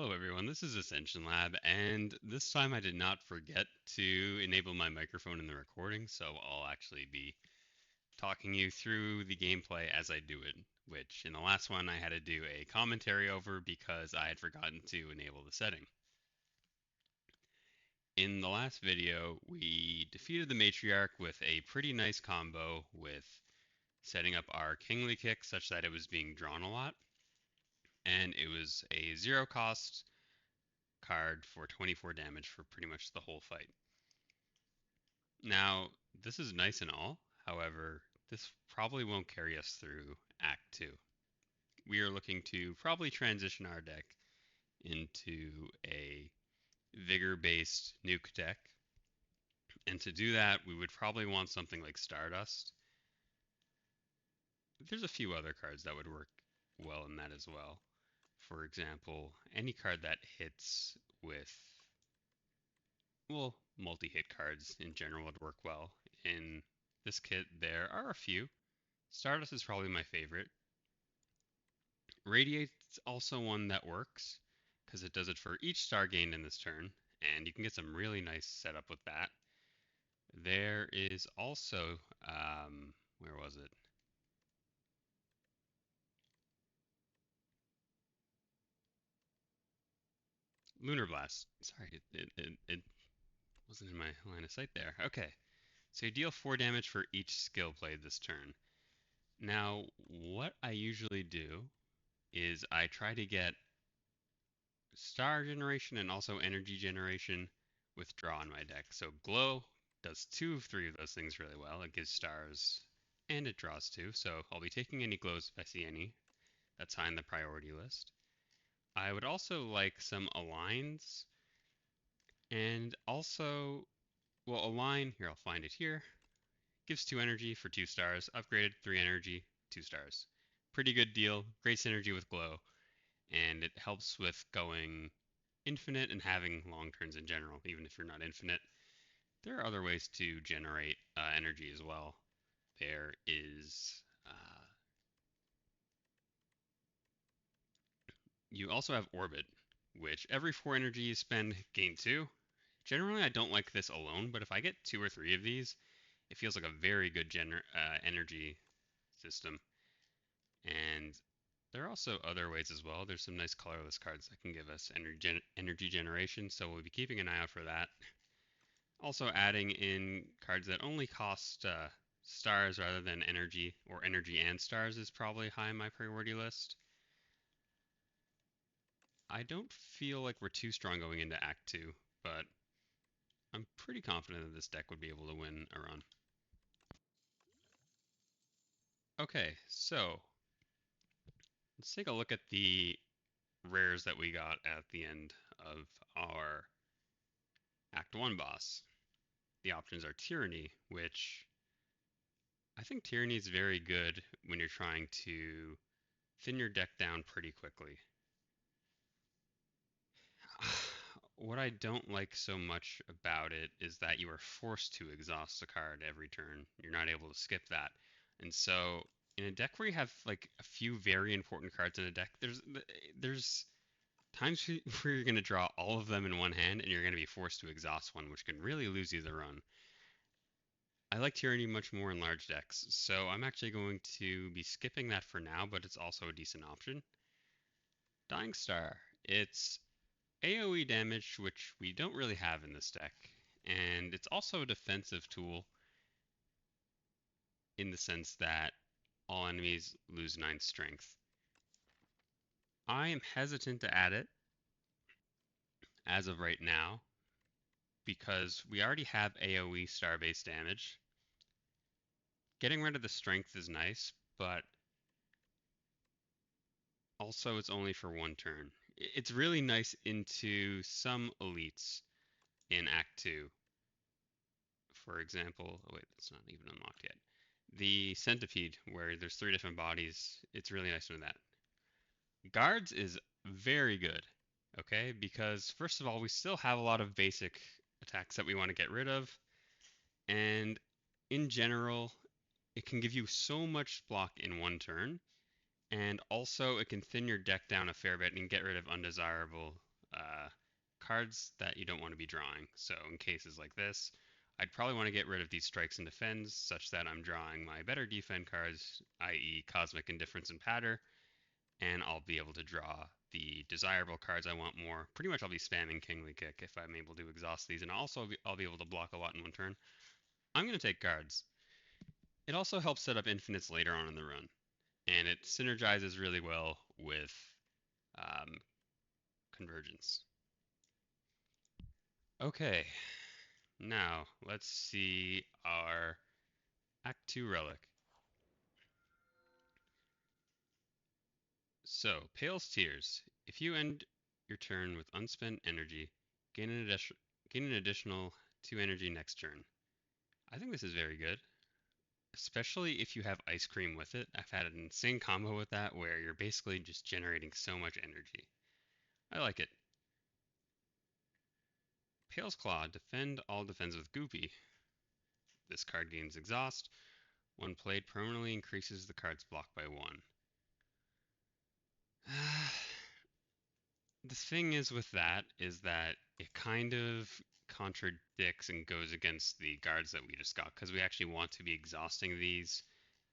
Hello everyone, this is Ascension Lab, and this time I did not forget to enable my microphone in the recording, so I'll actually be talking you through the gameplay as I do it, which in the last one I had to do a commentary over because I had forgotten to enable the setting. In the last video, we defeated the Matriarch with a pretty nice combo with setting up our Kingly Kick such that it was being drawn a lot, and it was a zero cost card for 24 damage for pretty much the whole fight. Now, this is nice and all, however, this probably won't carry us through Act 2. We are looking to probably transition our deck into a vigor-based nuke deck, and to do that, we would probably want something like Stardust. There's a few other cards that would work well in that as well. For example, any card that hits with, well, multi-hit cards in general would work well. In this kit, there are a few. Stardust is probably my favorite. Radiate's also one that works, because it does it for each star gained in this turn, and you can get some really nice setup with that. There is also, where was it? Lunar Blast. Sorry, it wasn't in my line of sight there. Okay, so you deal 4 damage for each skill played this turn. Now, what I usually do is I try to get star generation and also energy generation with draw in my deck. So glow does 2 of 3 of those things really well. It gives stars and it draws 2. So I'll be taking any glows if I see any. That's high in the priority list. I would also like some aligns and also, well, align, here I'll find it here, gives 2 energy for 2 stars, upgraded 3 energy, 2 stars. Pretty good deal, great synergy with glow, and it helps with going infinite and having long turns in general, even if you're not infinite. There are other ways to generate energy as well. There is, you also have Orbit, which every 4 energy you spend, gain 2. Generally, I don't like this alone, but if I get 2 or 3 of these, it feels like a very good energy system. And there are also other ways as well. There's some nice colorless cards that can give us energy generation, so we'll be keeping an eye out for that. Also adding in cards that only cost stars rather than energy, or energy and stars, is probably high on my priority list. I don't feel like we're too strong going into Act 2, but I'm pretty confident that this deck would be able to win a run. Okay, so let's take a look at the rares that we got at the end of our Act 1 boss. The options are Tyranny, which I think Tyranny is very good when you're trying to thin your deck down pretty quickly. What I don't like so much about it is that you are forced to exhaust a card every turn. You're not able to skip that. And so in a deck where you have like a few very important cards in a deck, there's times where you're going to draw all of them in one hand and you're going to be forced to exhaust one, which can really lose you the run. I like Tyranny much more in large decks, so I'm actually going to be skipping that for now, but it's also a decent option. Dying Star. It's AoE damage, which we don't really have in this deck, and it's also a defensive tool in the sense that all enemies lose 9 strength. I am hesitant to add it as of right now because we already have AoE star-based damage. Getting rid of the strength is nice, but also it's only for 1 turn. It's really nice into some elites in Act 2. For example, oh wait, that's not even unlocked yet. The Centipede, where there's 3 different bodies, it's really nice to know that. Guards is very good, okay? Because first of all, we still have a lot of basic attacks that we want to get rid of, and in general, it can give you so much block in 1 turn, and also it can thin your deck down a fair bit and get rid of undesirable cards that you don't want to be drawing. So in cases like this, I'd probably want to get rid of these strikes and defends such that I'm drawing my better defend cards, i.e. Cosmic Indifference and Patter, and I'll be able to draw the desirable cards I want more. Pretty much I'll be spamming Kingly Kick if I'm able to exhaust these, and also I'll be able to block a lot in one turn. I'm going to take guards. It also helps set up infinites later on in the run, and it synergizes really well with um, convergence. Okay, now let's see our Act 2 relic. So, Pale's Tears. If you end your turn with unspent energy, gain an additional 2 energy next turn. I think this is very good, especially if you have Ice Cream with it. I've had an insane combo with that where you're basically just generating so much energy. I like it. Pale's Claw. Defend all defends with Goopy. This card gains Exhaust. When played, permanently increases the card's block by 1. The thing is with that is that it kind of contradicts and goes against the guards that we just got because we actually want to be exhausting these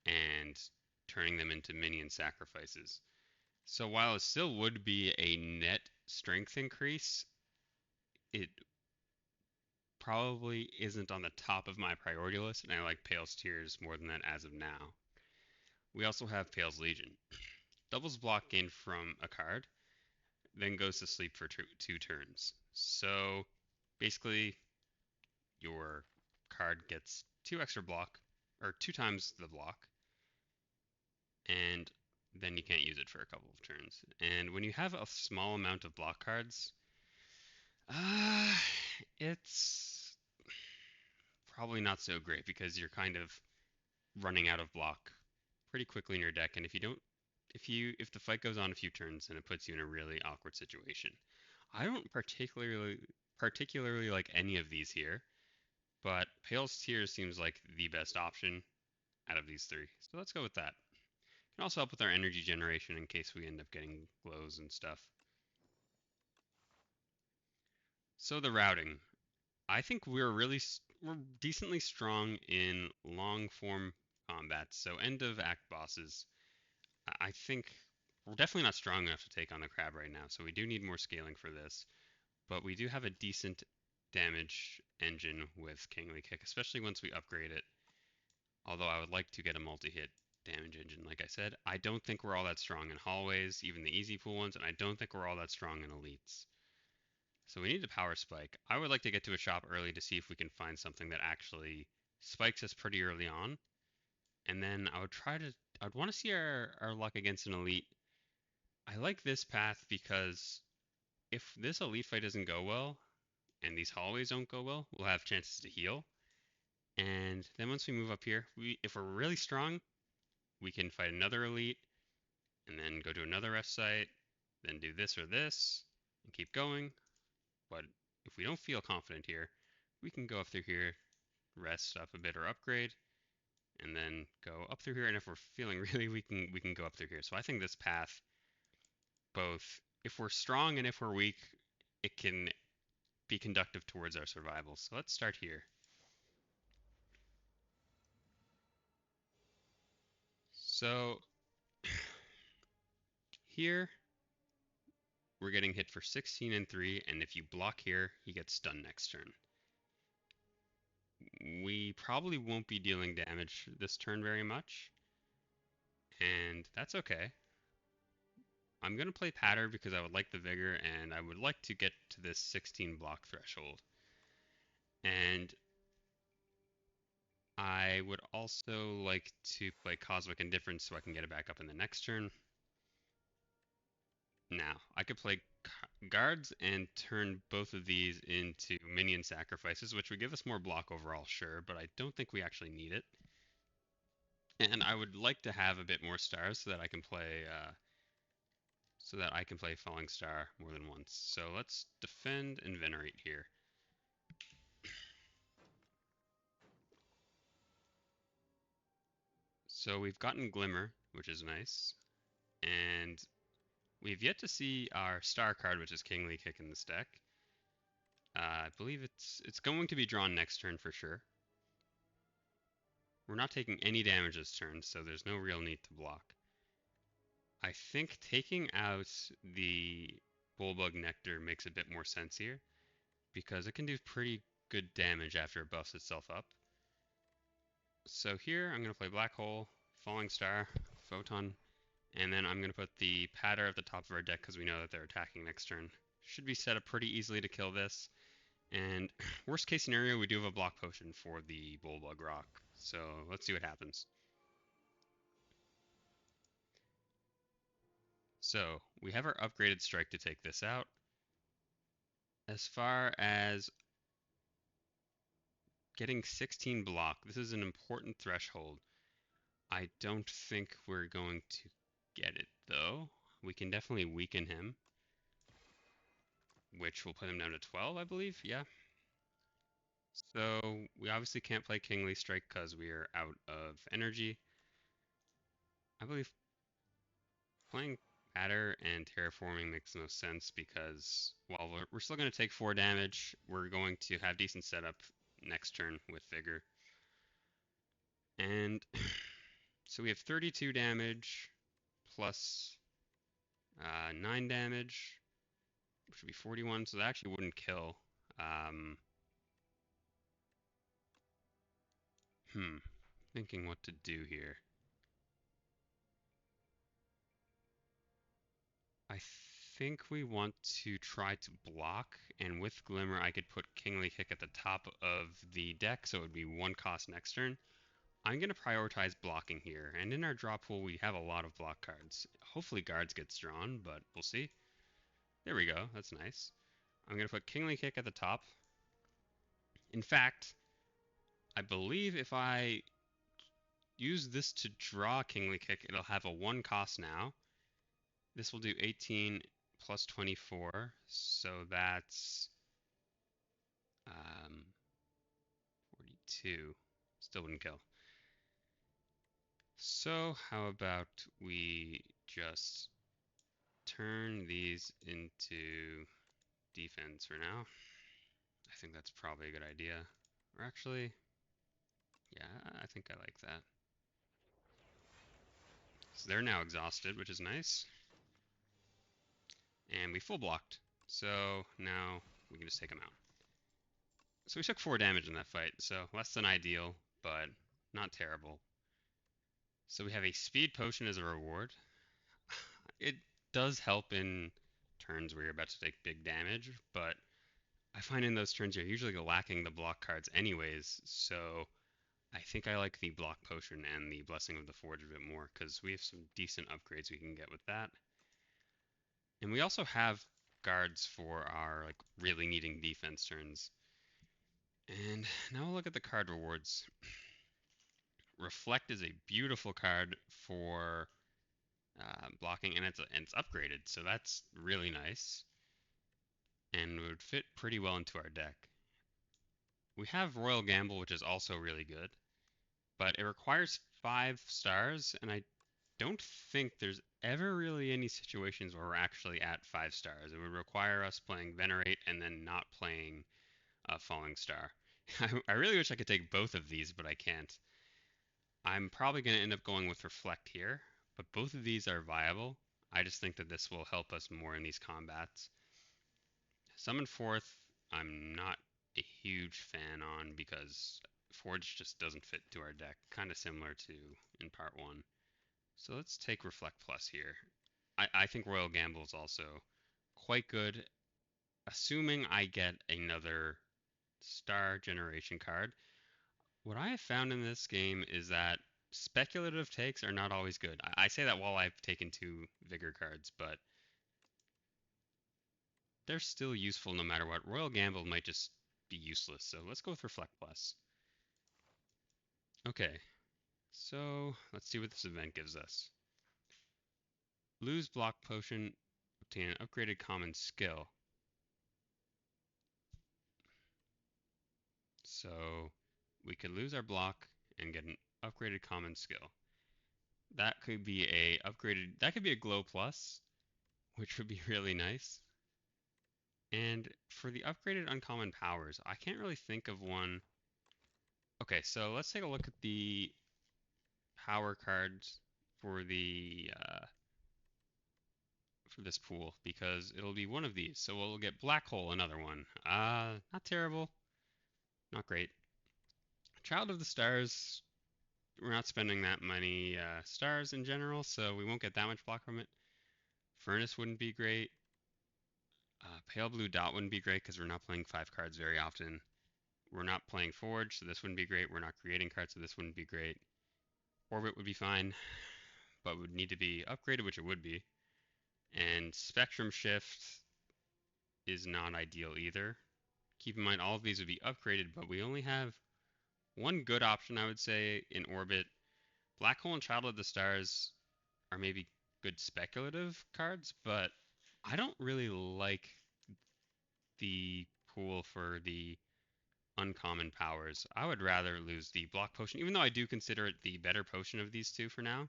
and turning them into minion sacrifices. So while it still would be a net strength increase, it probably isn't on the top of my priority list, and I like Pale's Tears more than that as of now. We also have Pale's Legion. Doubles block gained from a card, then goes to sleep for 2 turns. So basically, your card gets 2 extra block, or 2 times the block, and then you can't use it for a couple of turns. And when you have a small amount of block cards, uh, it's probably not so great because you're kind of running out of block pretty quickly in your deck. And if the fight goes on a few turns, then it puts you in a really awkward situation. I don't particularly like any of these here, but Pale's Tears seems like the best option out of these 3. So let's go with that. Can also help with our energy generation in case we end up getting glows and stuff. So the routing. I think we're decently strong in long form combats. So end of act bosses. I think we're definitely not strong enough to take on the crab right now. So we do need more scaling for this. But we do have a decent damage engine with Kingly Kick, especially once we upgrade it. Although I would like to get a multi-hit damage engine, like I said. I don't think we're all that strong in hallways, even the easy pool ones, and I don't think we're all that strong in elites. So we need a power spike. I would like to get to a shop early to see if we can find something that actually spikes us pretty early on. And then I'd want to see our luck against an elite. I like this path because if this elite fight doesn't go well, and these hallways don't go well, we'll have chances to heal. And then once we move up here, if we're really strong, we can fight another elite, and then go to another rest site, then do this or this, and keep going. But if we don't feel confident here, we can go up through here, rest up a bit or upgrade, and then go up through here. And if we're feeling really, we can go up through here. So I think this path, both if we're strong and if we're weak, it can be conductive towards our survival. So let's start here. So here we're getting hit for 16 and 3, and if you block here, he gets stunned next turn. We probably won't be dealing damage this turn very much, and that's okay. I'm going to play Patter because I would like the Vigor, and I would like to get to this 16 block threshold. And I would also like to play Cosmic Indifference so I can get it back up in the next turn. Now, I could play guards and turn both of these into minion sacrifices, which would give us more block overall, sure, but I don't think we actually need it. And I would like to have a bit more stars so that I can play Falling Star more than once. So let's defend and venerate here. So we've gotten Glimmer, which is nice, and We've yet to see our star card, which is Kingly Kick in this deck. I believe it's going to be drawn next turn for sure. We're not taking any damage this turn, so there's no real need to block. I think taking out the Bullbug Nectar makes a bit more sense here, because it can do pretty good damage after it buffs itself up. So here I'm going to play Black Hole, Falling Star, Photon, and then I'm going to put the Patter at the top of our deck because we know that they're attacking next turn. Should be set up pretty easily to kill this. And worst case scenario, we do have a block potion for the Bullbug Rock. So let's see what happens. So we have our upgraded strike to take this out. As far as getting 16 block, this is an important threshold. I don't think we're going to get it though. We can definitely weaken him, which will put him down to 12, I believe. Yeah. So we obviously can't play Kingly Strike because we are out of energy. I believe playing Patter and Terraforming makes no sense because while we're still going to take 4 damage, we're going to have decent setup next turn with Vigor. And so we have 32 damage plus 9 damage, which would be 41, so that actually wouldn't kill. Thinking what to do here. I think we want to try to block, and with Glimmer I could put Kingly Kick at the top of the deck, so it would be 1 cost next turn. I'm going to prioritize blocking here, and in our draw pool we have a lot of block cards. Hopefully Guards gets drawn, but we'll see. There we go, that's nice. I'm going to put Kingly Kick at the top. In fact, I believe if I use this to draw Kingly Kick, it'll have a 1 cost now. This will do 18 plus 24, so that's 42. Still wouldn't kill. So how about we just turn these into defense for now? I think that's probably a good idea. Or actually, yeah, I think I like that. So they're now exhausted, which is nice. And we full blocked. So now we can just take them out. So we took 4 damage in that fight, so less than ideal, but not terrible. So we have a speed potion as a reward. It does help in turns where you're about to take big damage, but I find in those turns you're usually lacking the block cards anyways, so I think I like the block potion and the Blessing of the Forge a bit more, because we have some decent upgrades we can get with that. And we also have guards for our like really needing defense turns. And now we'll look at the card rewards. Reflect is a beautiful card for blocking, and it's upgraded, so that's really nice, and would fit pretty well into our deck. We have Royal Gamble, which is also really good, but it requires 5 stars, and I don't think there's ever really any situations where we're actually at 5 stars. It would require us playing Venerate and then not playing Falling Star. I really wish I could take both of these, but I can't. I'm probably going to end up going with Reflect here, but both of these are viable. I just think that this will help us more in these combats. Summon Forth, I'm not a huge fan on because Forge just doesn't fit to our deck, kind of similar to in part 1. So let's take Reflect Plus here. I think Royal Gamble is also quite good, assuming I get another Star Generation card. What I have found in this game is that speculative takes are not always good. I say that while I've taken 2 Vigor cards, but they're still useful no matter what. Royal Gamble might just be useless, so let's go with Reflect Plus. Okay, so let's see what this event gives us. Lose Block Potion, obtain an upgraded common skill. So we could lose our block and get an upgraded common skill. That could be a upgraded, that could be a Glow Plus, which would be really nice. And for the upgraded uncommon powers, I can't really think of one. Okay, so let's take a look at the power cards for the for this pool because it'll be one of these. So we'll get Black Hole, another one. Not terrible, not great. Child of the Stars, we're not spending that many stars in general, so we won't get that much block from it. Furnace wouldn't be great. Pale Blue Dot wouldn't be great because we're not playing 5 cards very often. We're not playing Forge, so this wouldn't be great. We're not creating cards, so this wouldn't be great. Orbit would be fine, but would need to be upgraded, which it would be. And Spectrum Shift is not ideal either. Keep in mind all of these would be upgraded, but we only have one good option, I would say, in Orbit. Black Hole and Child of the Stars are maybe good speculative cards, but I don't really like the pool for the uncommon powers. I would rather lose the block potion, even though I do consider it the better potion of these two for now.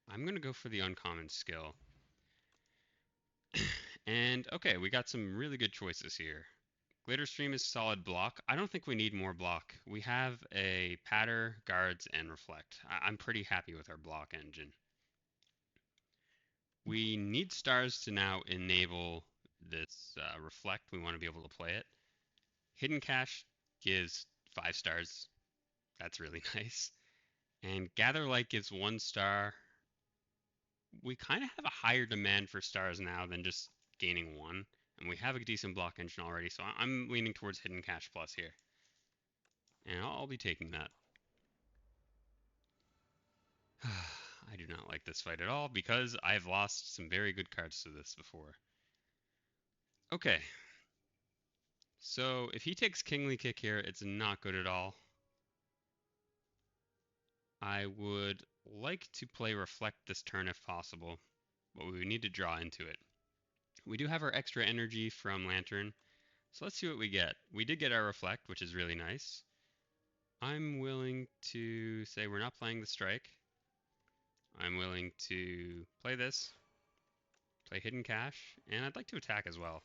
I'm going to go for the uncommon skill. And okay, we got some really good choices here. Glitter Stream is solid block. I don't think we need more block. We have a Patter, Guards, and Reflect. I'm pretty happy with our block engine. We need stars to now enable this Reflect. We want to be able to play it. Hidden Cache gives 5 stars. That's really nice. And Gather Light gives 1 star. We kind of have a higher demand for stars now than just gaining 1. And we have a decent block engine already, so I'm leaning towards Hidden Cache Plus here. And I'll be taking that. I do not like this fight at all because I've lost some very good cards to this before. Okay. So if he takes Kingly Kick here, it's not good at all. I would like to play Reflect this turn if possible, but we need to draw into it. We do have our extra energy from Lantern, so let's see what we get. We did get our Reflect, which is really nice. I'm willing to say we're not playing the Strike. I'm willing to play this, play Hidden Cache, and I'd like to attack as well.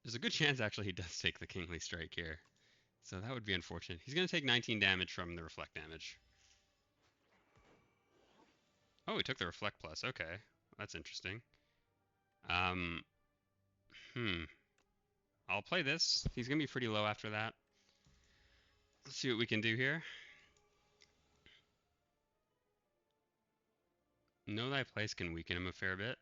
There's a good chance actually he does take the Kingly Strike here, so that would be unfortunate. He's going to take 19 damage from the Reflect damage. Oh, he took the Reflect Plus. Okay, that's interesting. Um, I'll play this. He's going to be pretty low after that. Let's see what we can do here. Know Thy Place can weaken him a fair bit.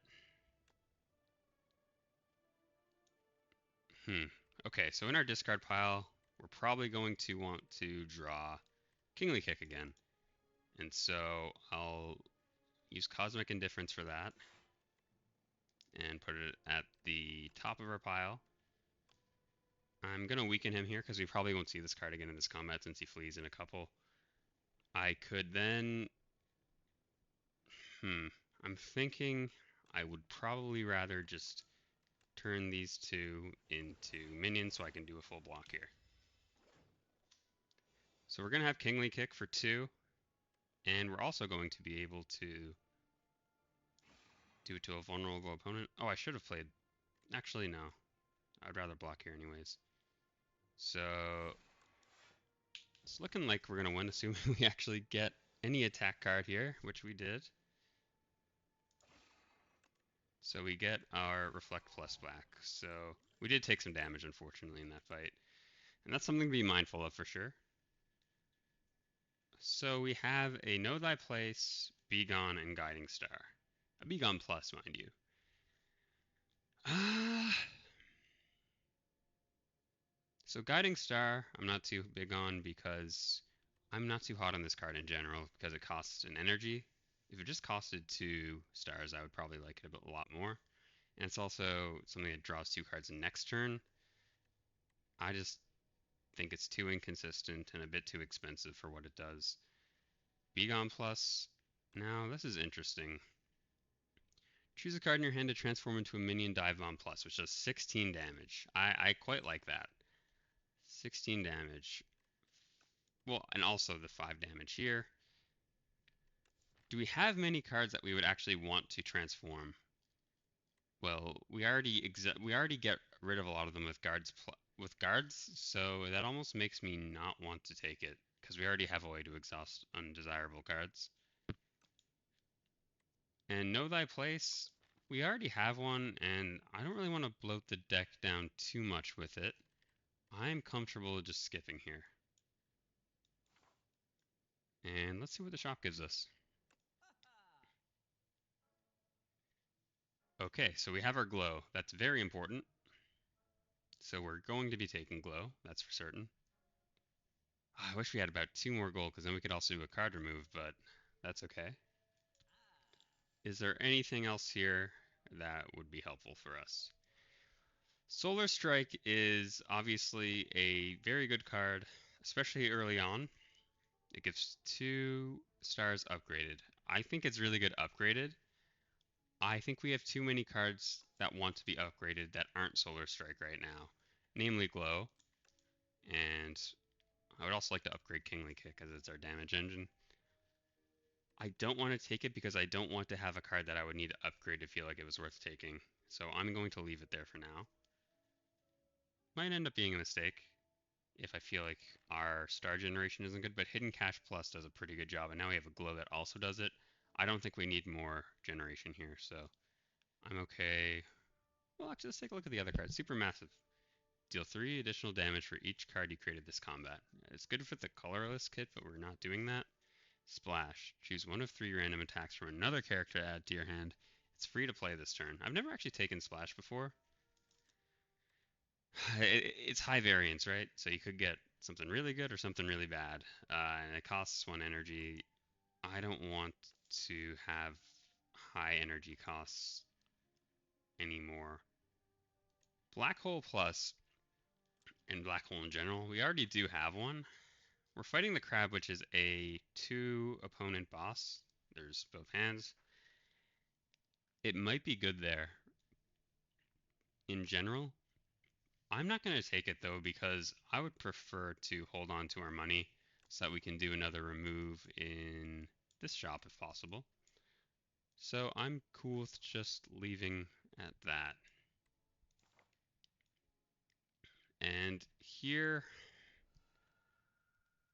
Okay, so in our discard pile, we're probably going to want to draw Kingly Kick again. And so I'll use Cosmic Indifference for that and put it at the top of our pile. I'm going to weaken him here because we probably won't see this card again in this combat since he flees in a couple. I could then... I'm thinking I would probably rather just turn these two into minions so I can do a full block here. So we're going to have Kingly Kick for 2, and we're also going to be able to do it to a vulnerable opponent. Oh, I should have played... Actually, no. I'd rather block here anyways. So it's looking like we're going to win, assuming we actually get any attack card here, which we did. So we get our Reflect Plus back. So we did take some damage, unfortunately, in that fight. And that's something to be mindful of for sure. So we have a Know Thy Place, Begone, and Guiding Star. A Begone Plus, mind you. So Guiding Star, I'm not too big on because I'm not too hot on this card in general because it costs an energy. If it just costed 2 stars, I would probably like it a lot more. And it's also something that draws 2 cards next turn. I just think it's too inconsistent and a bit too expensive for what it does. Begone Plus. Now, this is interesting. Choose a card in your hand to transform into a minion Dive Bomb Plus, which does 16 damage. I quite like that. 16 damage. Well, and also the 5 damage here. Do we have many cards that we would actually want to transform? Well, we already get rid of a lot of them with guards, so that almost makes me not want to take it because we already have a way to exhaust undesirable cards. And Know Thy Place, we already have one, and I don't really want to bloat the deck down too much with it. I'm comfortable just skipping here. And let's see what the shop gives us. Okay, so we have our glow. That's very important. So we're going to be taking glow, that's for certain. I wish we had about 2 more gold, because then we could also do a card remove, but that's okay. Is there anything else here that would be helpful for us? Solar Strike is obviously a very good card, especially early on. It gives 2 stars upgraded. I think it's really good upgraded. I think we have too many cards that want to be upgraded that aren't Solar Strike right now, namely Glow, and I would also like to upgrade Kingly Kick as it's our damage engine. I don't want to take it because I don't want to have a card that I would need to upgrade to feel like it was worth taking. So I'm going to leave it there for now. Might end up being a mistake if I feel like our star generation isn't good, but Hidden Cash Plus does a pretty good job, and now we have a glow that also does it. I don't think we need more generation here, so I'm okay. Well, actually, let's take a look at the other cards. Supermassive. Deal 3 additional damage for each card you created this combat. It's good for the colorless kit, but we're not doing that. Splash. Choose one of 3 random attacks from another character to add to your hand. It's free to play this turn. I've never actually taken Splash before. It's high variance, right? So you could get something really good or something really bad. And it costs 1 energy. I don't want to have high energy costs anymore. Black Hole Plus and Black Hole in general, we already do have one. We're fighting the crab, which is a 2 opponent boss. There's both hands. It might be good there in general. I'm not going to take it though because I would prefer to hold on to our money so that we can do another remove in this shop if possible. So I'm cool with just leaving at that. And here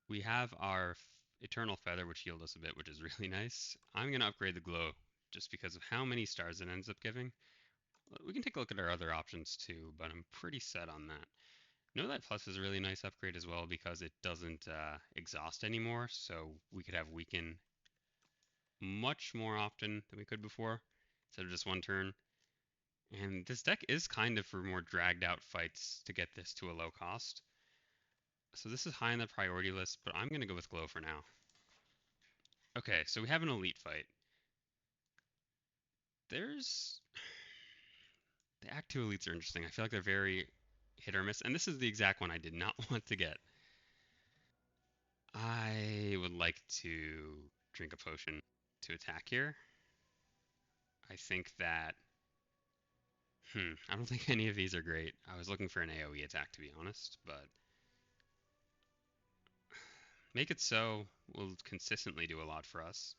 we have our Eternal Feather, which healed us a bit, which is really nice. I'm going to upgrade the Glow just because of how many stars it ends up giving. We can take a look at our other options too, but I'm pretty set on that. Know That Plus is a really nice upgrade as well because it doesn't exhaust anymore, so we could have Weaken much more often than we could before, instead of just 1 turn. And this deck is kind of for more dragged out fights to get this to a low cost. So this is high on the priority list, but I'm going to go with Glow for now. Okay, so we have an elite fight. There's... The Act 2 elites are interesting. I feel like they're very hit or miss, and this is the exact one I did not want to get. I would like to drink a potion to attack here. I think that... I don't think any of these are great. I was looking for an AoE attack, to be honest, but... Make It So will consistently do a lot for us.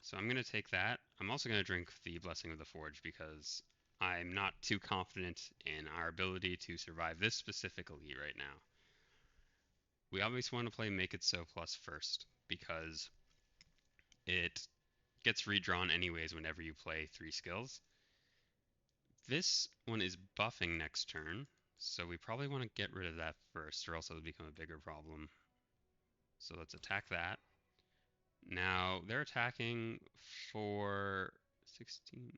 So I'm going to take that. I'm also going to drink the Blessing of the Forge because I'm not too confident in our ability to survive this specific elite right now. We obviously want to play Make It So Plus first because it gets redrawn anyways whenever you play 3 skills. This one is buffing next turn, so we probably want to get rid of that first or else it'll become a bigger problem. So let's attack that. Now they're attacking for 16,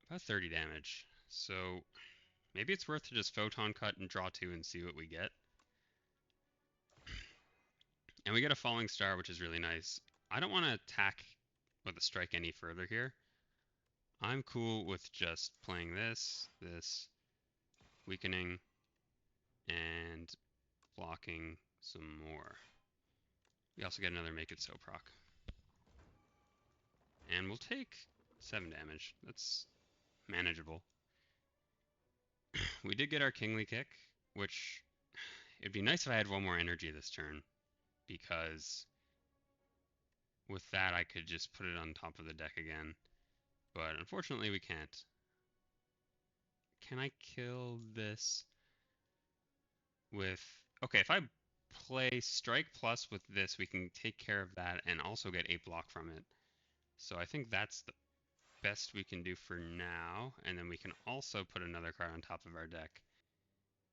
about 30 damage. So maybe it's worth to just Photon Cut and draw 2 and see what we get. And we get a Falling Star, which is really nice. I don't want to attack with a strike any further here. I'm cool with just playing this, weakening, and blocking some more. We also get another Make It So proc. And we'll take 7 damage. That's manageable. We did get our Kingly Kick, which it'd be nice if I had 1 more energy this turn, because with that I could just put it on top of the deck again. but unfortunately we can't. Can I kill this with... Okay, if I play Strike Plus with this, we can take care of that and also get 8 block from it. So I think that's the best we can do for now, and then we can also put another card on top of our deck.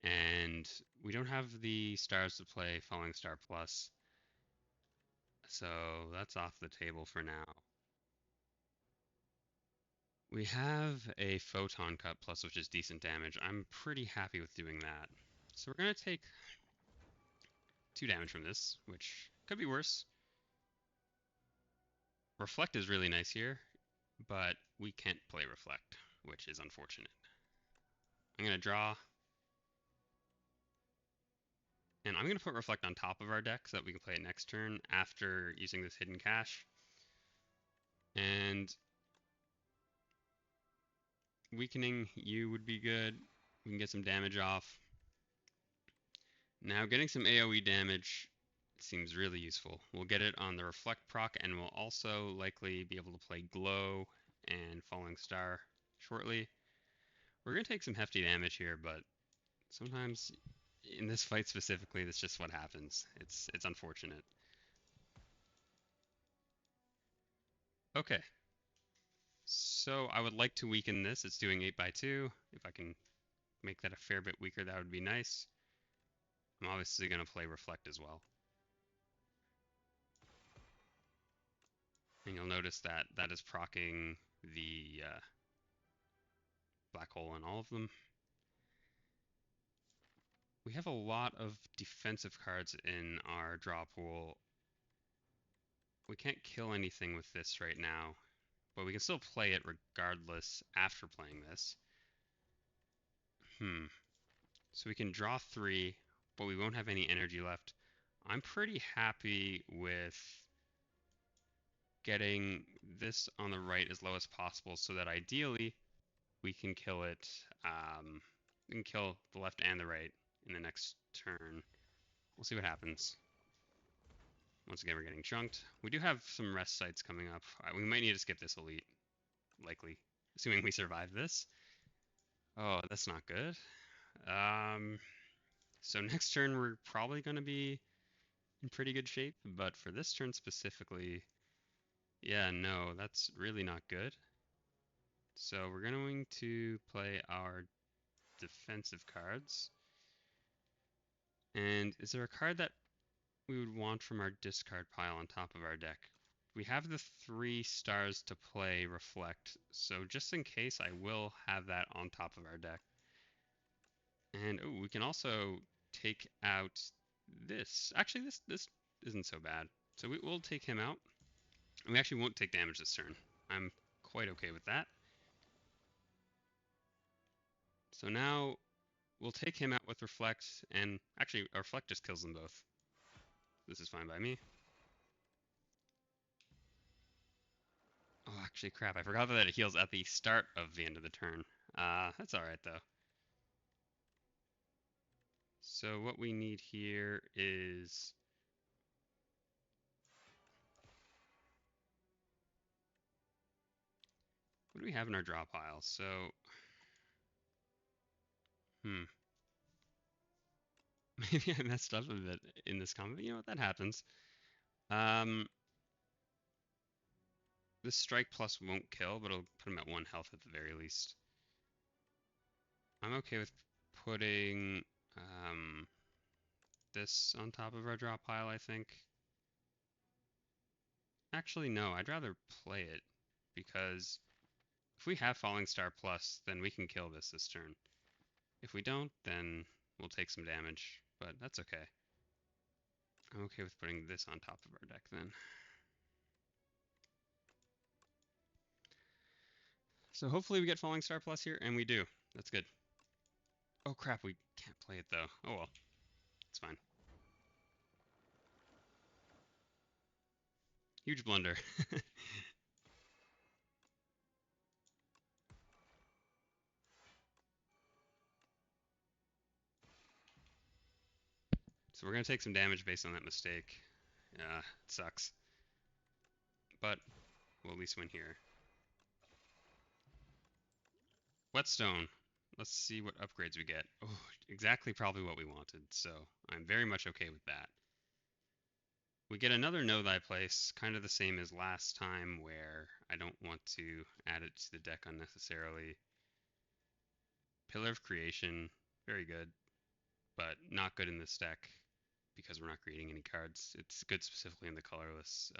And we don't have the stars to play Falling Star Plus, so that's off the table for now. We have a Photon Cut Plus, which is decent damage. I'm pretty happy with doing that. So we're going to take 2 damage from this, which could be worse. Reflect is really nice here, but we can't play Reflect, which is unfortunate. I'm going to draw, and I'm going to put Reflect on top of our deck so that we can play it next turn after using this Hidden Cache. And weakening you would be good. We can get some damage off. Now getting some AoE damage seems really useful. We'll get it on the Reflect proc, and we'll also likely be able to play Glow and Falling Star shortly. We're going to take some hefty damage here, but sometimes in this fight specifically, that's just what happens. It's unfortunate. Okay. So I would like to weaken this. It's doing 8x2. If I can make that a fair bit weaker, that would be nice. I'm obviously going to play Reflect as well. And you'll notice that that is proccing the black hole on all of them. We have a lot of defensive cards in our draw pool. We can't kill anything with this right now, but we can still play it regardless after playing this. So we can draw 3, but we won't have any energy left. I'm pretty happy with getting this on the right as low as possible so that ideally we can kill it. We can kill the left and the right in the next turn. We'll see what happens. Once again, we're getting chunked. We do have some rest sites coming up. We might need to skip this elite, likely, assuming we survive this. Oh, that's not good. So next turn, we're probably going to be in pretty good shape, but for this turn specifically, yeah, no, that's really not good. So we're going to play our defensive cards. And is there a card that we would want from our discard pile on top of our deck? We have the 3 stars to play Reflect, so just in case, I will have that on top of our deck. And oh, we can also take out this. Actually, this isn't so bad. So we'll take him out. And we actually won't take damage this turn. I'm quite okay with that. So now we'll take him out with Reflect, and actually, Reflect just kills them both. This is fine by me. Oh, actually, crap. I forgot that it heals at the start of the end of the turn. That's alright, though. So what we need here is... What do we have in our draw pile? So... Maybe I messed up a bit in this combo. You know what? That happens. This Strike Plus won't kill, but it'll put him at 1 health at the very least. I'm okay with putting this on top of our draw pile, I think. Actually, no, I'd rather play it, because if we have Falling Star Plus, then we can kill this turn. If we don't, then we'll take some damage, but that's okay. I'm okay with putting this on top of our deck then. So hopefully we get Falling Star Plus here, and we do. That's good. Oh crap, we can't play it though. Oh well, it's fine. Huge blunder. So we're going to take some damage based on that mistake. Yeah, it sucks. But we'll at least win here. Whetstone. Let's see what upgrades we get. Oh, exactly probably what we wanted, so I'm very much okay with that. We get another Know Thy Place, kind of the same as last time, where I don't want to add it to the deck unnecessarily. Pillar of Creation, very good, but not good in this deck because we're not creating any cards. It's good specifically in the colorless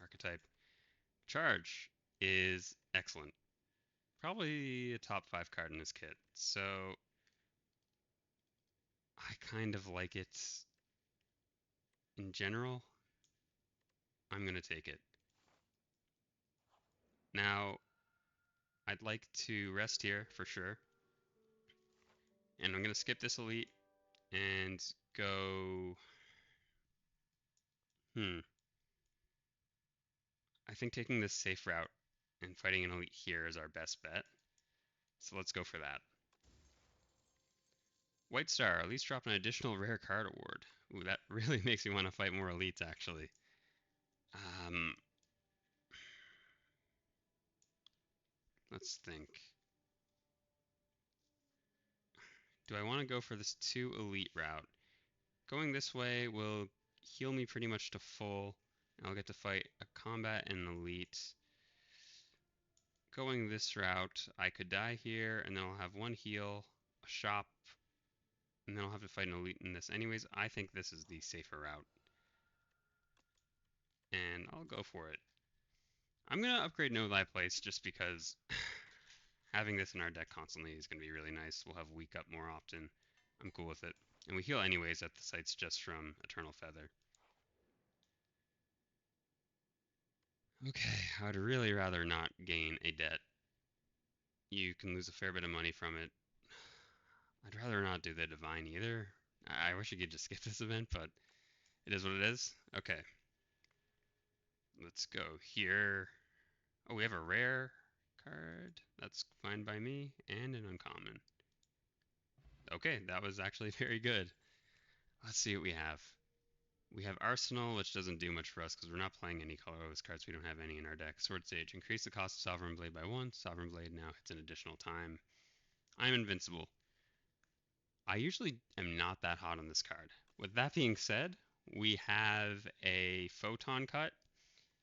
archetype. Charge is excellent. Probably a top 5 card in this kit. So I kind of like it in general. I'm going to take it. Now, I'd like to rest here for sure. And I'm going to skip this elite and go... I think taking this safe route and fighting an elite here is our best bet. So let's go for that. White Star, at least drop an additional rare card award. Ooh, that really makes me want to fight more elites, actually. Um, let's think. Do I want to go for this 2 elite route? Going this way will heal me pretty much to full. And I'll get to fight a combat and an elite. Going this route, I could die here, and then I'll have 1 heal, a shop, and then I'll have to fight an elite in this anyways. I think this is the safer route. And I'll go for it. I'm going to upgrade Know Thy Place just because having this in our deck constantly is going to be really nice. We'll have Weak Up more often. I'm cool with it. And we heal anyways at the sites just from Eternal Feather. Okay, I'd really rather not gain a debt. You can lose a fair bit of money from it. I'd rather not do the Divine either. I wish you could just skip this event, but it is what it is. Okay. Let's go here. Oh, we have a rare card. That's fine by me. And an uncommon. Okay, that was actually very good. Let's see what we have. We have Arsenal, which doesn't do much for us because we're not playing any colorless cards. We don't have any in our deck. Sword Sage. Increase the cost of Sovereign Blade by 1. Sovereign Blade now hits an additional time. I'm invincible. I usually am not that hot on this card. With that being said, we have a Photon Cut,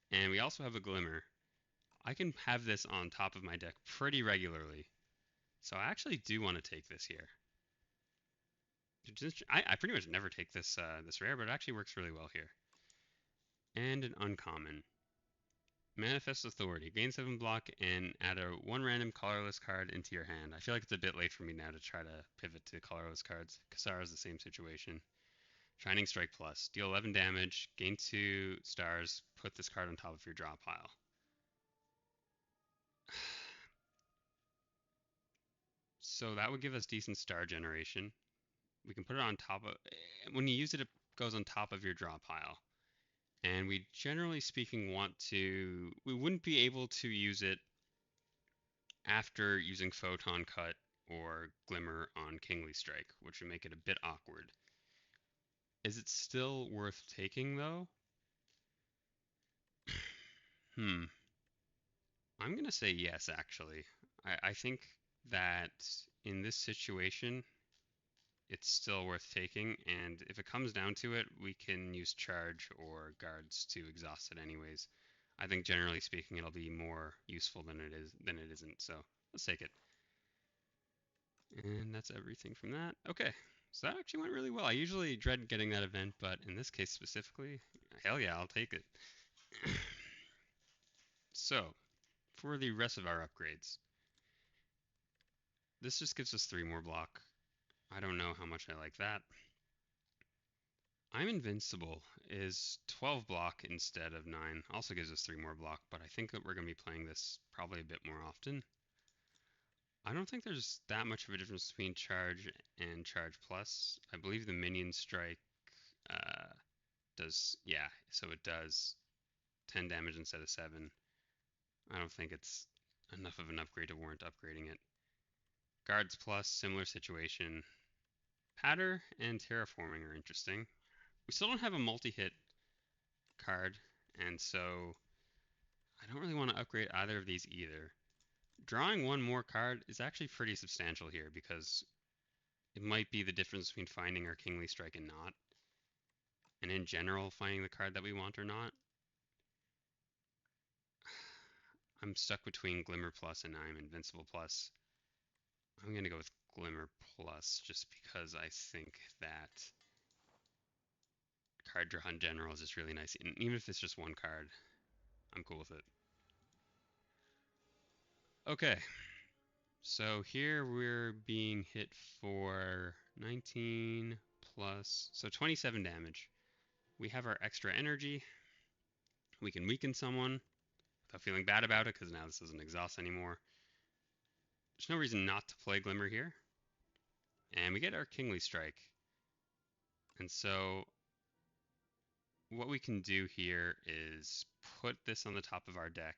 and we also have a Glimmer. I can have this on top of my deck pretty regularly. So I actually do want to take this here. I pretty much never take this this rare, but it actually works really well here. And an uncommon. Manifest Authority. Gain 7 block and add a 1 random colorless card into your hand. I feel like it's a bit late for me now to try to pivot to colorless cards. Kasara's the same situation. Shining Strike Plus. Deal 11 damage, gain 2 stars, put this card on top of your draw pile. So that would give us decent star generation. We can put it on top of... When you use it, it goes on top of your draw pile. And we, generally speaking, want to... We wouldn't be able to use it after using Photon Cut or Glimmer on Kingly Strike, which would make it a bit awkward. Is it still worth taking, though? I'm going to say yes, actually. I think that in this situation, it's still worth taking, and if it comes down to it, we can use charge or guards to exhaust it anyways. I think generally speaking, it'll be more useful than it isn't, so let's take it. And that's everything from that. Okay, so that actually went really well. I usually dread getting that event, but in this case specifically, hell yeah, I'll take it. So, for the rest of our upgrades, this just gives us 3 more block. I don't know how much I like that. I'm Invincible is 12 block instead of 9. Also gives us 3 more block, but I think that we're going to be playing this probably a bit more often. I don't think there's that much of a difference between Charge and Charge Plus. I believe the Minion Strike does, yeah, so it does 10 damage instead of 7. I don't think it's enough of an upgrade to warrant upgrading it. Guards Plus, similar situation. Patter and Terraforming are interesting. We still don't have a multi-hit card, and so I don't really want to upgrade either of these either. drawing one more card is actually pretty substantial here because it might be the difference between finding our Kingly Strike and not. And in general, finding the card that we want or not. I'm stuck between Glimmer Plus and I'm Invincible Plus. I'm going to go with Glimmer Plus just because I think that card draw in general is just really nice. And even if it's just one card, I'm cool with it. Okay, so here we're being hit for 19 plus, so 27 damage. We have our extra energy. We can weaken someone without feeling bad about it because now this doesn't exhaust anymore. There's no reason not to play Glimmer here. And we get our Kingly Strike. And so what we can do here is put this on the top of our deck.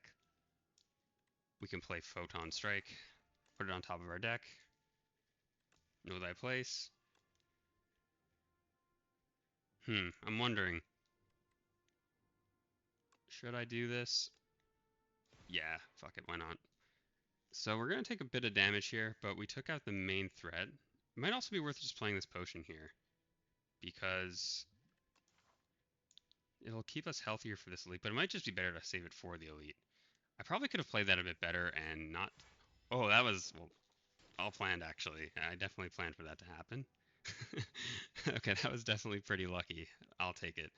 We can play Photon Strike, put it on top of our deck. Know thy place. I'm wondering, should I do this? Yeah, fuck it, why not? So we're going to take a bit of damage here, but we took out the main threat. It might also be worth just playing this potion here, because it'll keep us healthier for this elite, but it might just be better to save it for the elite. I probably could have played that a bit better and not... Oh, that was, well, all planned actually. I definitely planned for that to happen. Okay, that was definitely pretty lucky. I'll take it.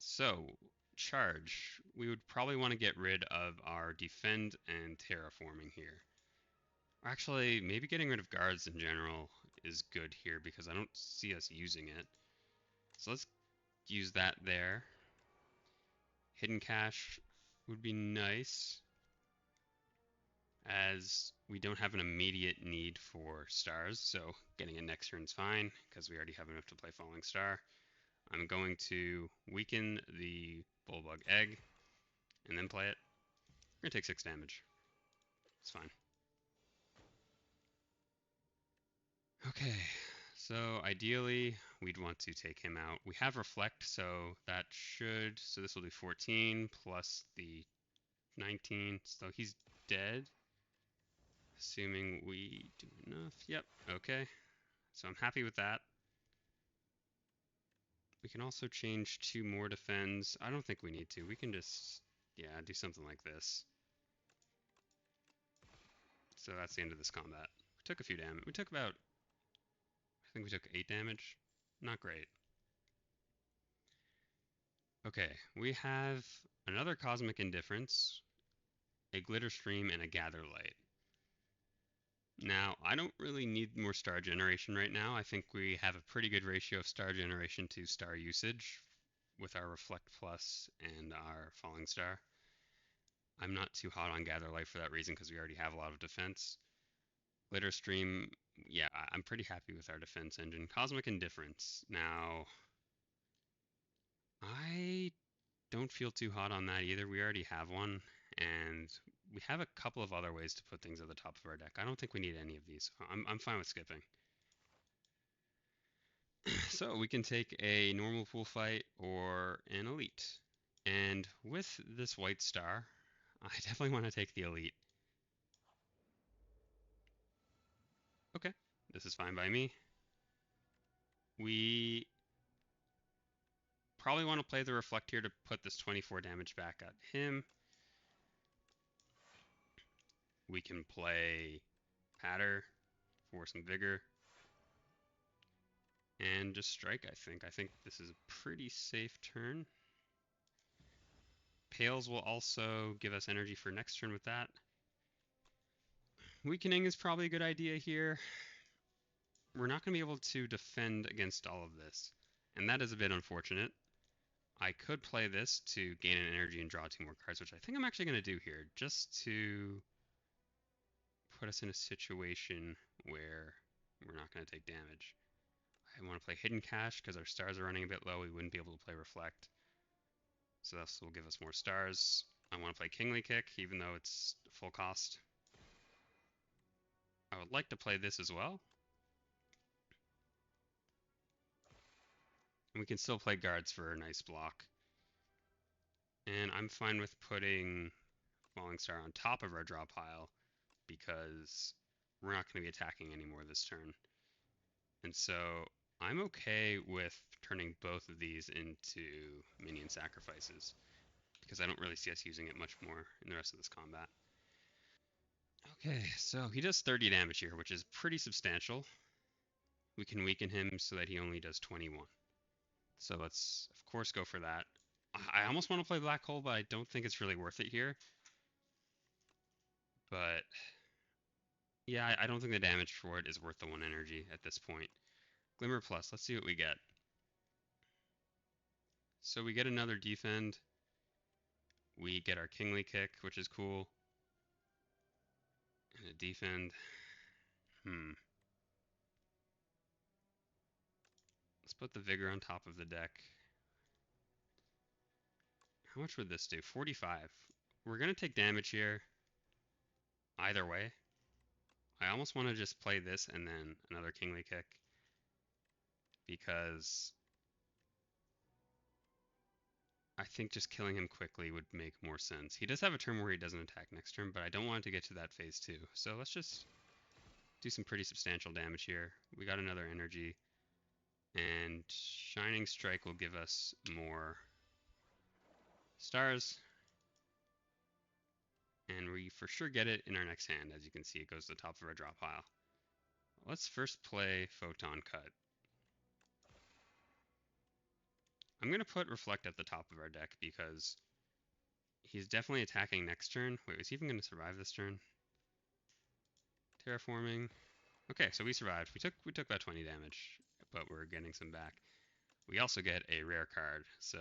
So, charge. We would probably want to get rid of our defend and terraforming here. Actually, maybe getting rid of guards in general is good here because I don't see us using it. So let's use that there. Hidden cache would be nice, as we don't have an immediate need for stars, so getting it next turn is fine because we already have enough to play Falling Star. I'm going to weaken the Bullbug Egg and then play it. We're going to take 6 damage. It's fine. Okay, so ideally we'd want to take him out. We have Reflect, so that should, so this will do 14 plus the 19, so he's dead. Assuming we do enough. Yep, okay. So I'm happy with that. We can also change 2 more defends. I don't think we need to. We can just, yeah, do something like this. So that's the end of this combat. We took a few damage. We took about, I think we took 8 damage. Not great. Okay, we have another Cosmic Indifference, a Glitter Stream, and a Gather Light. Now, I don't really need more star generation right now. I think we have a pretty good ratio of star generation to star usage with our Reflect Plus and our Falling Star. I'm not too hot on Gather Light for that reason because we already have a lot of defense. Glitter Stream, yeah, I'm pretty happy with our defense engine. Cosmic Indifference. Now, I don't feel too hot on that either. We already have one, and we have a couple of other ways to put things at the top of our deck. I don't think we need any of these. So I'm fine with skipping. So we can take a normal pool fight or an elite. And with this white star, I definitely want to take the elite. Okay, this is fine by me. We probably want to play the Reflect here to put this 24 damage back at him. We can play Patter for some vigor. And just strike, I think. I think this is a pretty safe turn. Pails will also give us energy for next turn with that. Weakening is probably a good idea here. We're not going to be able to defend against all of this, and that is a bit unfortunate. I could play this to gain an energy and draw 2 more cards, which I think I'm actually going to do here, just to put us in a situation where we're not going to take damage. I want to play Hidden Cache because our stars are running a bit low. We wouldn't be able to play Reflect, so this will give us more stars. I want to play Kingly Kick, even though it's full cost. I would like to play this as well. And we can still play guards for a nice block. And I'm fine with putting Falling Star on top of our draw pile because we're not going to be attacking anymore this turn. And so I'm okay with turning both of these into minion sacrifices because I don't really see us using it much more in the rest of this combat. Okay, so he does 30 damage here, which is pretty substantial. We can weaken him so that he only does 21. So let's, of course, go for that. I almost want to play Black Hole, but I don't think it's really worth it here. But yeah, I don't think the damage for it is worth the 1 energy at this point. Glimmer Plus, let's see what we get. So we get another defend. We get our Kingly Kick, which is cool. And a defend. Let's put the Vigor on top of the deck. How much would this do? 45. We're going to take damage here. Either way. I almost want to just play this and then another Kingly Kick. Because I think just killing him quickly would make more sense. He does have a turn where he doesn't attack next turn, but I don't want it to get to that phase too. So let's just do some pretty substantial damage here. We got another energy. And Shining Strike will give us more stars. And we for sure get it in our next hand. As you can see, it goes to the top of our draw pile. Let's first play Photon Cut. I'm going to put Reflect at the top of our deck because he's definitely attacking next turn. Wait, is he even going to survive this turn? Terraforming. Okay, so we survived. We took about 20 damage, but we're getting some back. We also get a rare card, so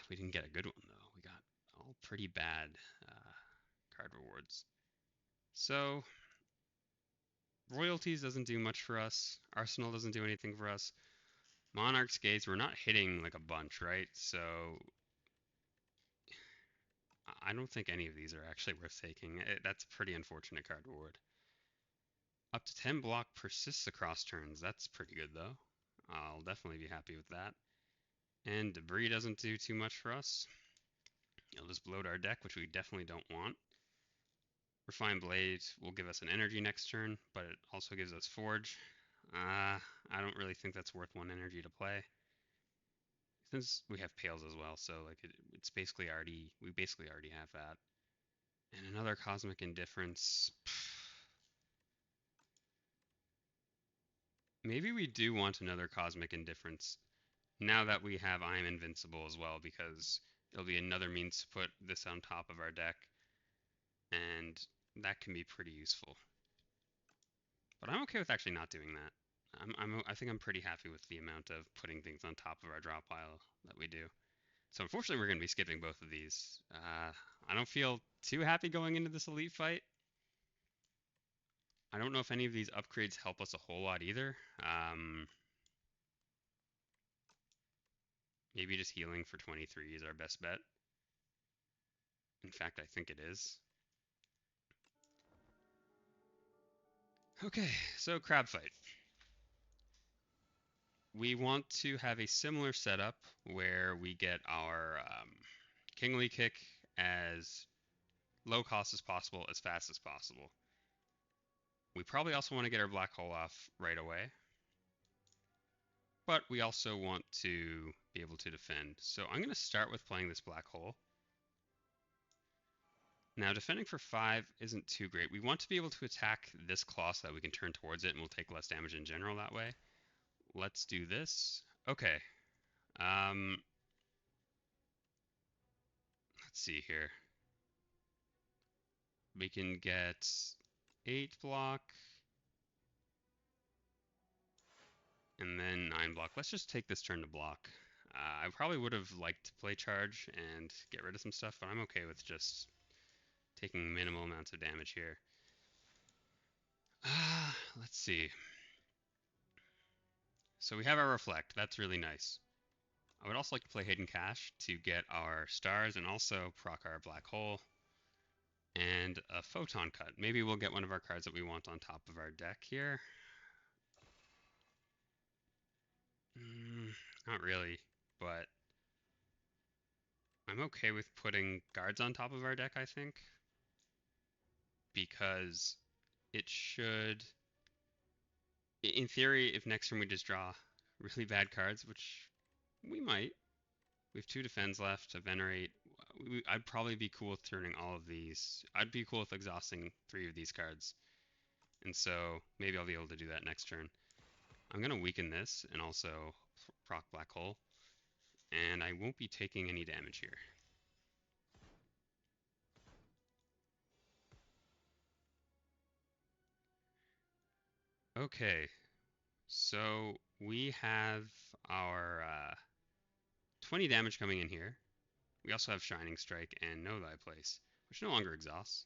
we didn't get a good one though. We got all pretty bad card rewards. So Royalties doesn't do much for us. Arsenal doesn't do anything for us. Monarch's Gaze, we're not hitting like a bunch, right? So I don't think any of these are actually worth taking. That's a pretty unfortunate card reward. Up to 10 block persists across turns. That's pretty good though. I'll definitely be happy with that. And Debris doesn't do too much for us. It'll just bloat our deck, which we definitely don't want. Refined Blade will give us an energy next turn, but it also gives us Forge. I don't really think that's worth 1 energy to play. Since we have Pails as well, so like it's basically already, we basically already have that. And another Cosmic Indifference. Maybe we do want another Cosmic Indifference now that we have I Am Invincible as well, because it'll be another means to put this on top of our deck, and that can be pretty useful. But I'm okay with actually not doing that. I think I'm pretty happy with the amount of putting things on top of our draw pile that we do. So unfortunately, we're going to be skipping both of these. I don't feel too happy going into this elite fight. I don't know if any of these upgrades help us a whole lot either. Maybe just healing for 23 is our best bet. In fact, I think it is. Okay, so crab fight. We want to have a similar setup where we get our Kingly Kick as low cost as possible, as fast as possible. We probably also want to get our Black Hole off right away, but we also want to be able to defend. So I'm going to start with playing this Black Hole. Now, defending for 5 isn't too great. We want to be able to attack this claw so that we can turn towards it and we'll take less damage in general that way. Let's do this. Okay. Let's see here. We can get 8 block and then 9 block. Let's just take this turn to block. I probably would have liked to play charge and get rid of some stuff, but I'm okay with just taking minimal amounts of damage here. Let's see. So we have our Reflect. That's really nice. I would also like to play Hidden Cache to get our stars and also proc our Black Hole. And a Photon Cut. Maybe we'll get one of our cards that we want on top of our deck here. Not really, but I'm okay with putting guards on top of our deck, I think. because it should, in theory, if next turn we just draw really bad cards, which we might. We have 2 defense left, a venerate. I'd probably be cool with turning all of these. I'd be cool with exhausting 3 of these cards. And so maybe I'll be able to do that next turn. I'm going to weaken this and also proc Black Hole. And I won't be taking any damage here. Okay, so we have our 20 damage coming in here. We also have Shining Strike and Know Thy Place, which no longer exhausts.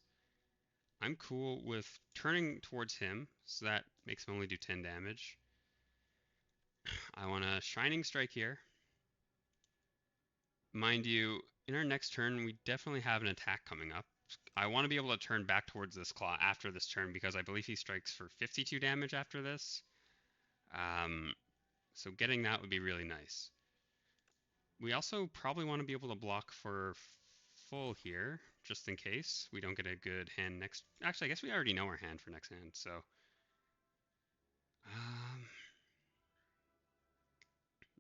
I'm cool with turning towards him, so that makes him only do 10 damage. I want a Shining Strike here. Mind you, in our next turn, we definitely have an attack coming up. I want to be able to turn back towards this claw after this turn because I believe he strikes for 52 damage after this. So getting that would be really nice. We also probably want to be able to block for full here, just in case we don't get a good hand next. Actually, I guess we already know our hand for next hand, so.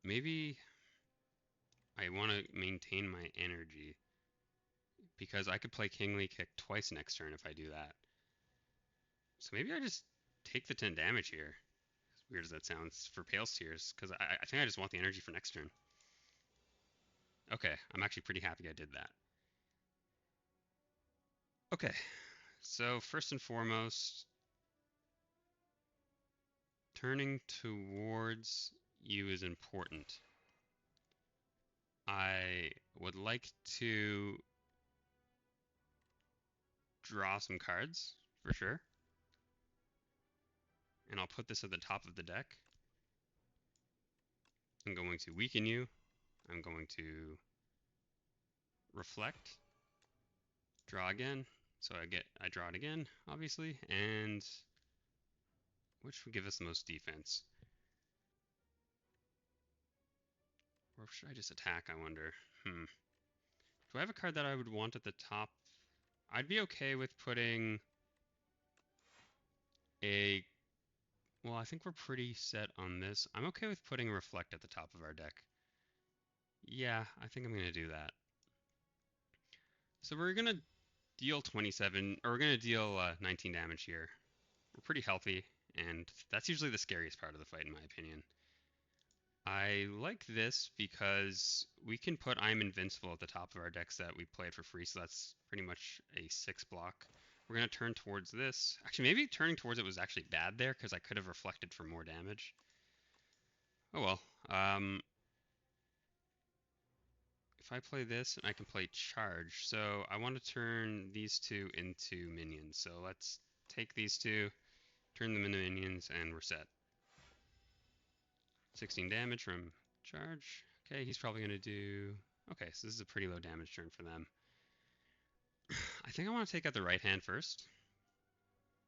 Maybe I want to maintain my energy because I could play Kingly Kick twice next turn if I do that. So maybe I just take the 10 damage here. As weird as that sounds for Pale's Tears, because I think I just want the energy for next turn. Okay, I'm actually pretty happy I did that. Okay, so first and foremost, turning towards you is important. I would like to draw some cards, for sure. And I'll put this at the top of the deck. I'm going to weaken you. I'm going to reflect, draw again. So I draw it again, obviously, and which would give us the most defense? Or should I just attack, I wonder? Do I have a card that I would want at the top? I'd be okay with putting a... Well, I think we're pretty set on this. I'm okay with putting a reflect at the top of our deck. Yeah, I think I'm going to do that. So we're going to deal 27, or we're going to deal 19 damage here. We're pretty healthy, and that's usually the scariest part of the fight, in my opinion. I like this because we can put I'm Invincible at the top of our decks that we played for free, so that's pretty much a 6 block. We're going to turn towards this. Actually, maybe turning towards it was actually bad there because I could have reflected for more damage. Oh well. If I play this, I can play Charge. So I want to turn these 2 into minions. So let's take these 2, turn them into minions, and we're set. 16 damage from Charge. Okay, he's probably going to do... Okay, so this is a pretty low damage turn for them. I think I want to take out the right hand first.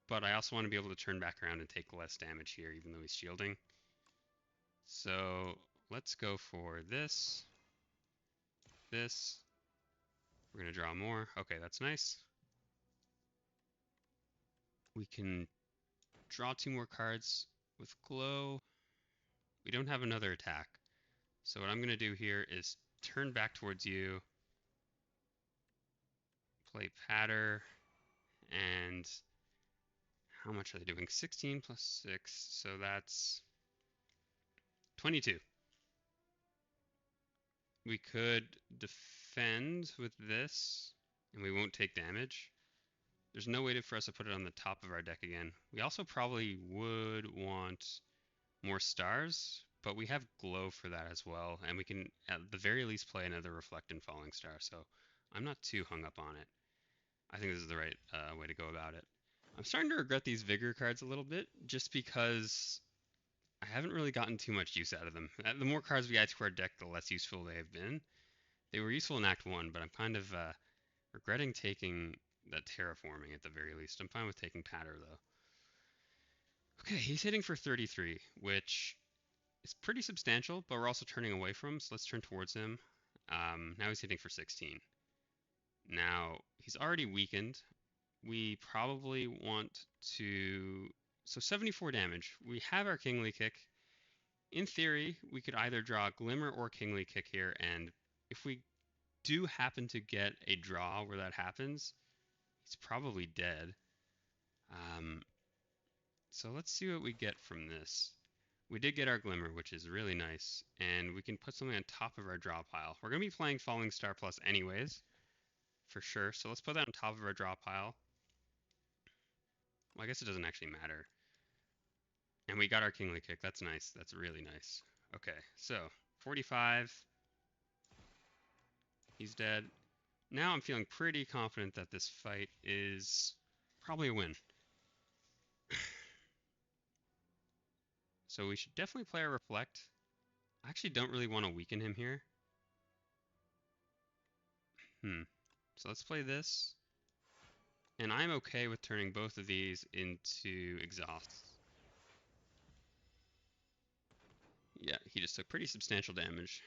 But I also want to be able to turn back around and take less damage here, even though he's shielding. So let's go for this. This. We're going to draw more. Okay, that's nice. We can draw 2 more cards with Glow. We don't have another attack. So what I'm going to do here is turn back towards you, play Patter, and how much are they doing? 16 plus 6, so that's 22. We could defend with this, and we won't take damage. There's no way for us to put it on the top of our deck again. We also probably would want more stars, but we have Glow for that as well, and we can at the very least play another Reflect and Falling Star, so I'm not too hung up on it. I think this is the right way to go about it. I'm starting to regret these Vigor cards a little bit, just because I haven't really gotten too much use out of them. The more cards we add to our deck, the less useful they have been. They were useful in Act 1, but I'm kind of regretting taking that Terraforming at the very least. I'm fine with taking Patter, though. Okay, he's hitting for 33, which is pretty substantial, but we're also turning away from him, so let's turn towards him. Now he's hitting for 16. Now, he's already weakened, we probably want to... So 74 damage. We have our Kingly Kick. In theory, we could either draw Glimmer or Kingly Kick here, and if we do happen to get a draw where that happens, he's probably dead. So let's see what we get from this. We did get our Glimmer, which is really nice, and we can put something on top of our draw pile. We're going to be playing Falling Star Plus anyways, for sure, so let's put that on top of our draw pile. Well, I guess it doesn't actually matter. And we got our Kingly Kick. That's nice. That's really nice. Okay, so 45. He's dead. Now I'm feeling pretty confident that this fight is probably a win. So we should definitely play our Reflect. I actually don't really want to weaken him here. So let's play this. And I'm okay with turning both of these into exhausts. Yeah, he just took pretty substantial damage.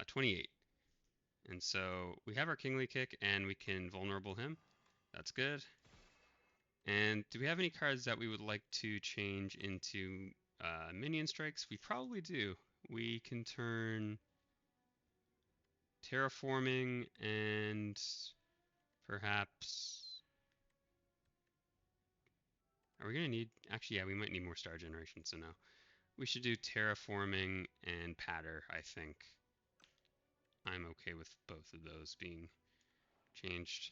28. And so we have our Kingly Kick and we can vulnerable him. That's good. And do we have any cards that we would like to change into minion strikes? We probably do. We can turn terraforming and perhaps... Are we going to need... Actually, yeah, we might need more star generation, so no. We should do terraforming and patter, I think. I'm okay with both of those being changed.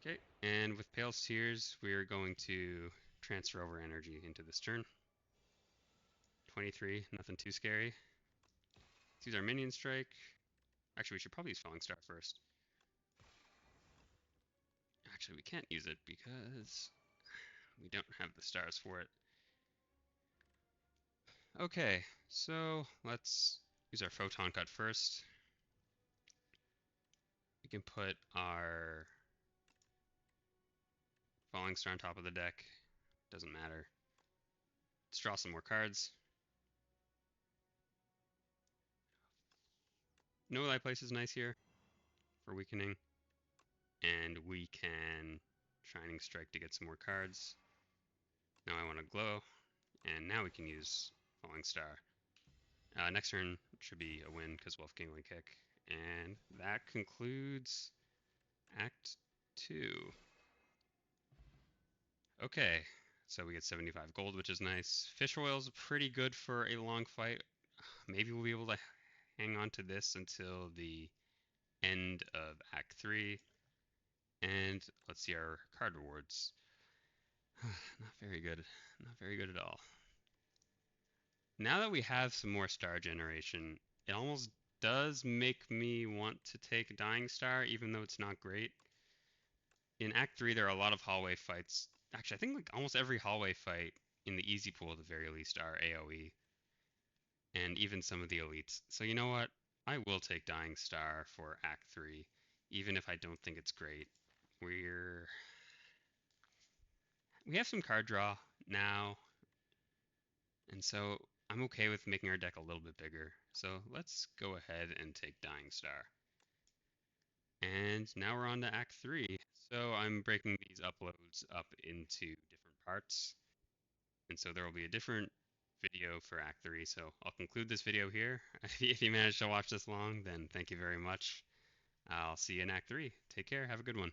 Okay, and with Pale's Tears, we're going to transfer over energy into this turn. 23, nothing too scary. Let's use our Minion Strike. Actually, we should probably use Falling Star first. Actually, we can't use it because we don't have the stars for it. Okay, so let's use our Photon Cut first. We can put our Falling Star on top of the deck. Doesn't matter. Let's draw some more cards. No Light Place is nice here for weakening. And we can Shining Strike to get some more cards. Now I want to Glow. And now we can use Falling Star. Next turn should be a win because we'll have Kingly Kick. And that concludes Act 2. Okay, so we get 75 gold, which is nice. Fish oil's pretty good for a long fight. Maybe we'll be able to hang on to this until the end of Act 3. And let's see our card rewards. Not very good. Not very good at all. Now that we have some more star generation, it almost does make me want to take Dying Star, even though it's not great. In Act 3, there are a lot of hallway fights. Actually, I think like almost every hallway fight in the easy pool at the very least are AoE. And even some of the elites. So you know what? I will take Dying Star for Act 3, even if I don't think it's great. We have some card draw now, and so I'm okay with making our deck a little bit bigger. So let's go ahead and take Dying Star. And now we're on to Act 3. So I'm breaking these uploads up into different parts. And so there will be a different video for Act 3. So I'll conclude this video here. If you managed to watch this long, then thank you very much. I'll see you in Act 3. Take care. Have a good one.